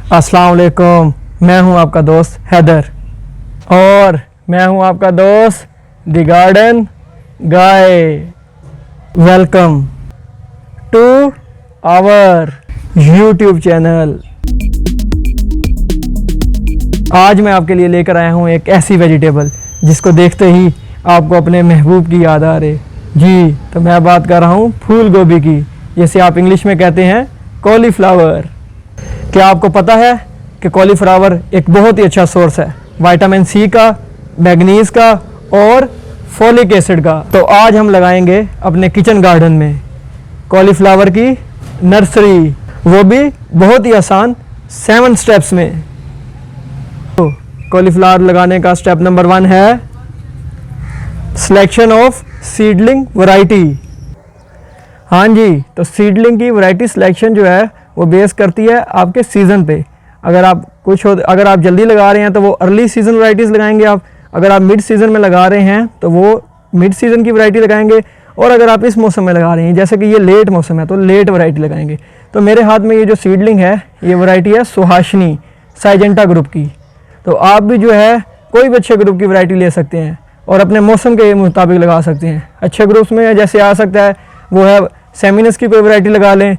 अस्सलाम वालेकुम। मैं हूं आपका दोस्त हैदर और मैं हूं आपका दोस्त the garden guy. Welcome to our YouTube channel. आज मैं आपके लिए लेकर आया हूं एक ऐसी वेजिटेबल जिसको देखते ही आपको अपने महबूब की याद आ रही। जी, तो मैं बात कर रहा हूं फूल गोभी की, जिसे आप इंग्लिश में कहते हैं कॉलीफ्लावर। क्या आपको पता है कि कॉलीफ्लावर एक बहुत ही अच्छा सोर्स है विटामिन सी का, मैग्नीज का और फोलिक एसिड का। तो आज हम लगाएंगे अपने किचन गार्डन में कॉलीफ्लावर की नर्सरी, वो भी बहुत ही आसान 7 स्टेप्स में। तो कॉलीफ्लावर लगाने का स्टेप नंबर 1 है सिलेक्शन ऑफ सीडलिंग वैरायटी। हाँ जी, तो सीडलिंग की वैरायटी सिलेक्शन जो है वो बेस करती है आपके सीज़न पे। अगर आप जल्दी लगा रहे हैं तो वो अर्ली सीज़न वैराइटीज़ लगाएंगे आप। अगर आप मिड सीज़न में लगा रहे हैं तो वो मिड सीज़न की वैरायटी लगाएंगे। और अगर आप इस मौसम में लगा रहे हैं, जैसे कि ये लेट मौसम है, तो लेट वैरायटी लगाएंगे। तो मेरे हाथ में ये जो सीडलिंग है, ये वैरायटी है सुहासिनी साइजेंटा ग्रुप की। तो आप भी जो है कोई भी अच्छे ग्रुप की वैरायटी ले सकते हैं और अपने मौसम के मुताबिक लगा सकते हैं। अच्छे ग्रुप्स में जैसे आ सकता है वो है सेमिनस की कोई वैरायटी लगा लें,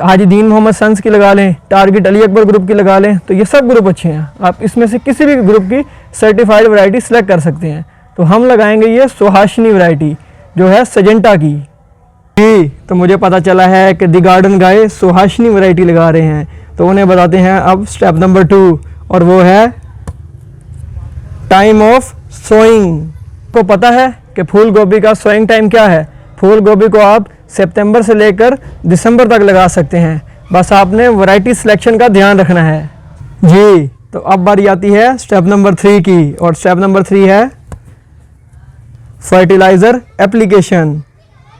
हाजी दीन मोहम्मद सन्स की लगा लें, टारगेट अली अकबर ग्रुप की लगा लें। तो ये सब ग्रुप अच्छे हैं, आप इसमें से किसी भी ग्रुप की सर्टिफाइड वैरायटी सेलेक्ट कर सकते हैं। तो हम लगाएंगे ये सुहासिनी वैरायटी जो है सजेंटा की। जी, तो मुझे पता चला है कि the garden guy Suhasini variety लगा रहे हैं, तो उन्हें बताते हैं अब स्टेप नंबर 2, और वो है टाइम ऑफ सोइंग। को पता है कि फूल गोभी का सोइंग टाइम क्या है? फूल गोभी को आप सितंबर से लेकर दिसंबर तक लगा सकते हैं। बस आपने वैरायटी सिलेक्शन का ध्यान रखना है। जी, तो अब बारी आती है स्टेप नंबर 3 की, और स्टेप नंबर 3 है फर्टिलाइज़र एप्लीकेशन।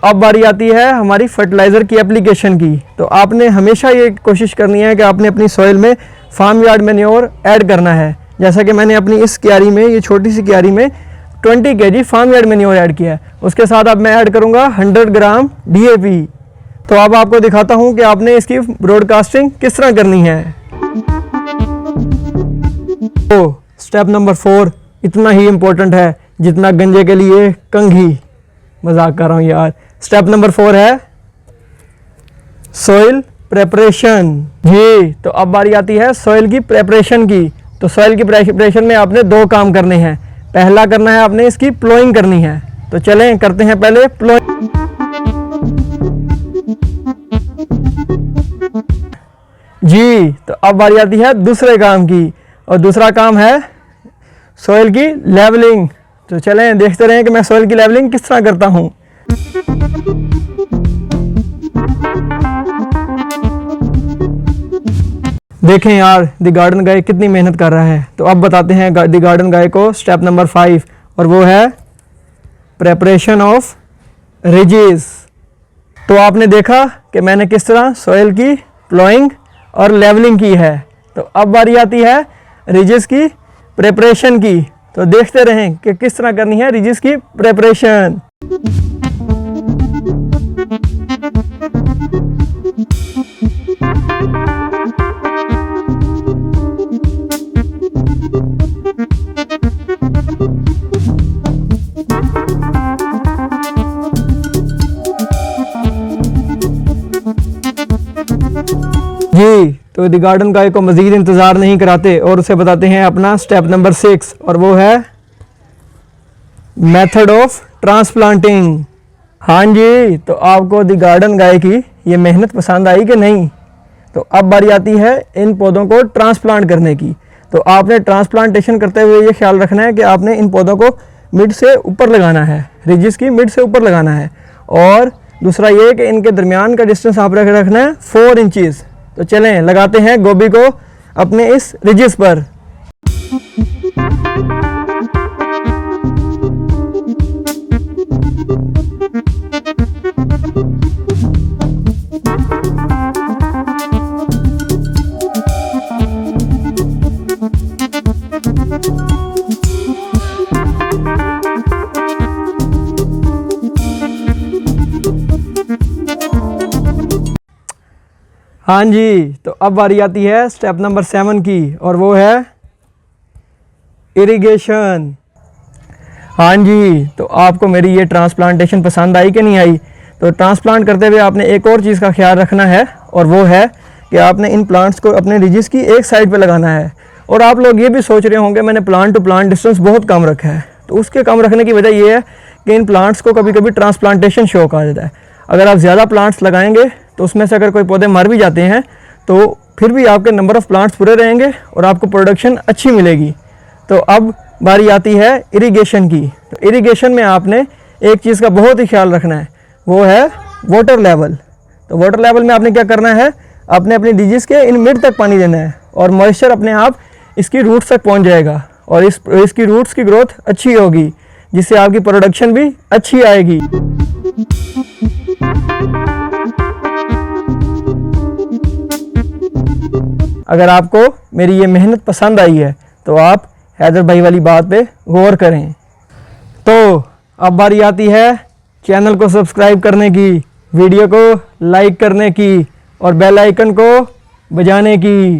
अब बारी आती है हमारी फर्टिलाइज़र की एप्लीकेशन की। तो आपने हमेशा ये कोशिश करनी है कि आपने अपनी सॉइल में फार्म यार्ड मैन्योर ऐड करना है। जैसा कि मैंने अपनी इस क्यारी में, ये छोटी सी क्यारी में 20 kg farmyard manure add किया है। उसके साथ अब मैं ऐड करूंगा 100 ग्राम DAP। तो अब आपको दिखाता हूं कि आपने इसकी ब्रॉडकास्टिंग किस तरह करनी है। तो स्टेप नंबर 4 इतना ही इम्पोर्टेंट है जितना गंजे के लिए कंघी। मजाक कर रहा हूं यार। स्टेप नंबर 4 है सॉइल प्रेपरेशन। जी, तो अब बारी आती है सॉइल की प्रेपरेशन की। तो सॉइल की प्रेपरेशन में आपने 2 काम करने हैं। पहला करना है आपने इसकी प्लोइंग करनी है। तो चलें करते हैं पहले प्लोइंग। जी, तो अब बारी आती है दूसरे काम की, और दूसरा काम है सॉइल की लेवलिंग। तो चलें देखते रहें कि मैं सॉइल की लेवलिंग किस तरह करता हूं। देखें यार, द गार्डन गाय कितनी मेहनत कर रहा है। तो अब बताते हैं द गार्डन गाय को स्टेप नंबर 5, और वो है प्रेपरेशन ऑफ रिजेस। तो आपने देखा कि मैंने किस तरह सॉइल की प्लोइंग और लेवलिंग की है। तो अब बारी आती है रिजेस की प्रेपरेशन की। तो देखते रहें कि किस तरह करनी है रिजेस की प्रेपरेशन। जी, तो द गार्डन गाय को मज़ीद इंतज़ार नहीं कराते और उसे बताते हैं अपना स्टेप नंबर 6, और वो है मेथड ऑफ ट्रांसप्लांटिंग। हाँ जी, तो आपको द गार्डन गाय की ये मेहनत पसंद आई कि नहीं? तो अब बारी आती है इन पौधों को ट्रांसप्लांट करने की। तो आपने ट्रांसप्लांटेशन करते हुए ये ख्याल रखना है कि आपने इन पौधों को मिड से ऊपर लगाना है, रिजिस की मिड से ऊपर लगाना है। और दूसरा ये कि इनके दरमियान का डिस्टेंस आप रखना है 4 इंचज़। तो चलें लगाते हैं गोभी को अपने इस रिजिस पर। हाँ जी, तो अब बारी आती है स्टेप नंबर 7 की, और वो है इरिगेशन। हाँ जी, तो आपको मेरी ये ट्रांसप्लांटेशन पसंद आई कि नहीं आई? तो ट्रांसप्लांट करते हुए आपने एक और चीज़ का ख्याल रखना है, और वो है कि आपने इन प्लांट्स को अपने रिजिस की एक साइड पे लगाना है। और आप लोग ये भी सोच रहे होंगे मैंने प्लांट टू प्लांट डिस्टेंस बहुत कम रखा है। तो उसके कम रखने की वजह ये है कि इन प्लांट्स को कभी कभी ट्रांसप्लांटेशन शौक आ जाता है। अगर आप ज़्यादा प्लांट्स लगाएंगे तो उसमें से अगर कोई पौधे मर भी जाते हैं तो फिर भी आपके नंबर ऑफ़ प्लांट्स पूरे रहेंगे और आपको प्रोडक्शन अच्छी मिलेगी। तो अब बारी आती है इरिगेशन की। तो इरिगेशन में आपने एक चीज़ का बहुत ही ख्याल रखना है, वो है वाटर लेवल। तो वाटर लेवल में आपने क्या करना है, आपने अपनी डिजीज़ के इन मिड तक पानी देना है और मॉइस्चर अपने आप इसकी रूट्स तक पहुंच जाएगा और इसकी रूट्स की ग्रोथ अच्छी होगी, जिससे आपकी प्रोडक्शन भी अच्छी आएगी। अगर आपको मेरी ये मेहनत पसंद आई है तो आप हैदर भाई वाली बात पे गौर करें। तो अब बारी आती है चैनल को सब्सक्राइब करने की, वीडियो को लाइक करने की और बेल आइकन को बजाने की।